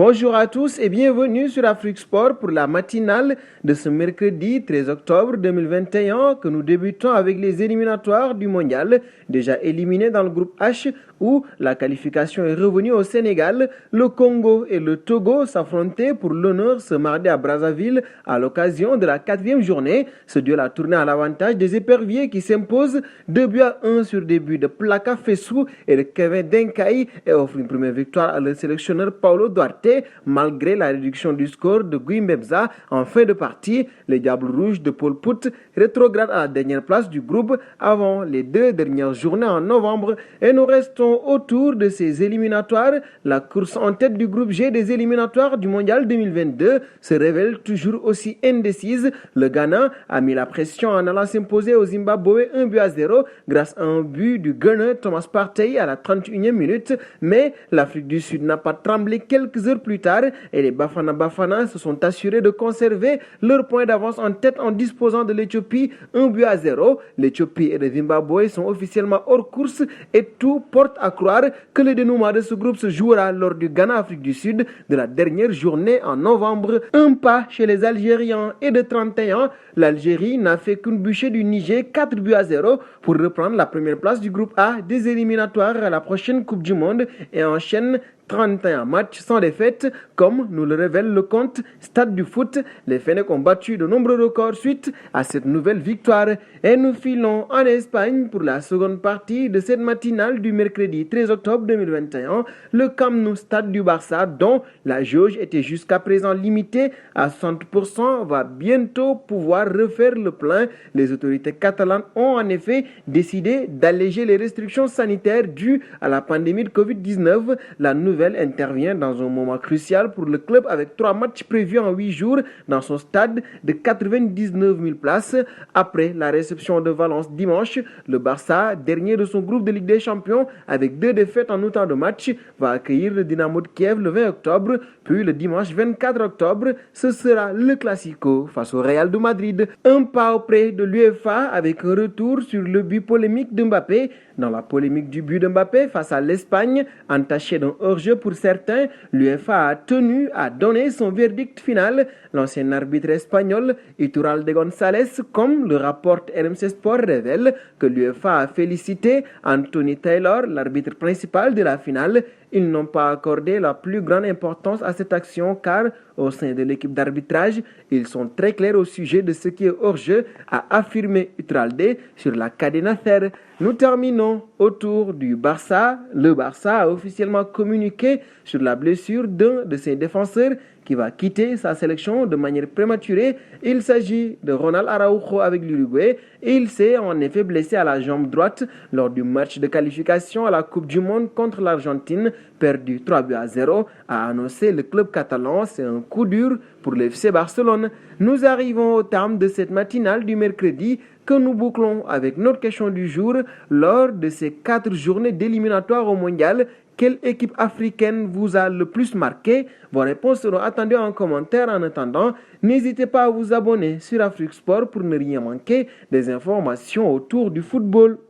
Bonjour à tous et bienvenue sur Afrique Sport pour la matinale de ce mercredi 13 octobre 2021 que nous débutons avec les éliminatoires du mondial, déjà éliminés dans le groupe H où la qualification est revenue au Sénégal. Le Congo et le Togo s'affrontaient pour l'honneur ce mardi à Brazzaville à l'occasion de la 4e journée. Ce duel a tourné à l'avantage des éperviers qui s'imposent 2-1 sur des buts de Plaka Fessou et de Kevin Denkai et offrent une première victoire à le sélectionneur Paulo Duarte. Malgré la réduction du score de Guy Mbemza en fin de partie, les Diables Rouges de Paul Pout rétrogradent à la dernière place du groupe avant les 2 dernières journées en novembre et nous restons autour de ces éliminatoires. La course en tête du groupe G des éliminatoires du Mondial 2022 se révèle toujours aussi indécise. Le Ghana a mis la pression en allant s'imposer au Zimbabwe 1-0 grâce à un but du Gunner Thomas Partey à la 31e minute, mais l'Afrique du Sud n'a pas tremblé quelques heures plus tard et les Bafana se sont assurés de conserver leur point d'avance en tête en disposant de l'Éthiopie 1-0. L'Éthiopie et le Zimbabwe sont officiellement hors course et tout porte à croire que le dénouement de ce groupe se jouera lors du Ghana-Afrique du Sud de la dernière journée en novembre. Un pas chez les Algériens et de 31, l'Algérie n'a fait qu'une bûcher du Niger 4-0 pour reprendre la première place du groupe A des éliminatoires à la prochaine Coupe du Monde et enchaîne 31 matchs sans défaite, comme nous le révèle le compte Stade du Foot. Les Fennecs ont battu de nombreux records suite à cette nouvelle victoire. Et nous filons en Espagne pour la seconde partie de cette matinale du mercredi 13 octobre 2021. Le Camp Nou Stade du Barça, dont la jauge était jusqu'à présent limitée à 60%, va bientôt pouvoir refaire le plein. Les autorités catalanes ont en effet décidé d'alléger les restrictions sanitaires dues à la pandémie de Covid-19. La nouvelle intervient dans un moment crucial pour le club avec 3 matchs prévus en 8 jours dans son stade de 99 000 places. Après la réception de Valence dimanche, le Barça, dernier de son groupe de Ligue des Champions avec 2 défaites en autant de matchs, va accueillir le Dynamo de Kiev le 20 octobre, puis le dimanche 24 octobre, ce sera le Classico face au Real de Madrid. Un pas auprès de l'UEFA avec un retour sur le but polémique de Mbappé. Dans la polémique du but de Mbappé face à l'Espagne, entaché d'un hors-jeu pour certains, l'UEFA a tenu à donner son verdict final. L'ancien arbitre espagnol Iturralde González, comme le rapporte RMC Sport, révèle que l'UEFA a félicité Anthony Taylor, l'arbitre principal de la finale. Ils n'ont pas accordé la plus grande importance à cette action car, au sein de l'équipe d'arbitrage, ils sont très clairs au sujet de ce qui est hors-jeu, a affirmé Iturralde sur la Cadena Ser. Nous terminons autour du Barça. Le Barça a officiellement communiqué sur la blessure d'un de ses défenseurs qui va quitter sa sélection de manière prématurée. Il s'agit de Ronald Araujo avec l'Uruguay. Il s'est en effet blessé à la jambe droite lors du match de qualification à la Coupe du Monde contre l'Argentine, perdu 3-0, a annoncé le club catalan. C'est un coup dur pour le FC Barcelone. Nous arrivons au terme de cette matinale du mercredi que nous bouclons avec notre question du jour. Lors de ces 4 journées d'éliminatoire au mondial, quelle équipe africaine vous a le plus marqué? Vos réponses seront attendues en commentaire. En attendant, n'hésitez pas à vous abonner sur Afrique Sport pour ne rien manquer des informations autour du football.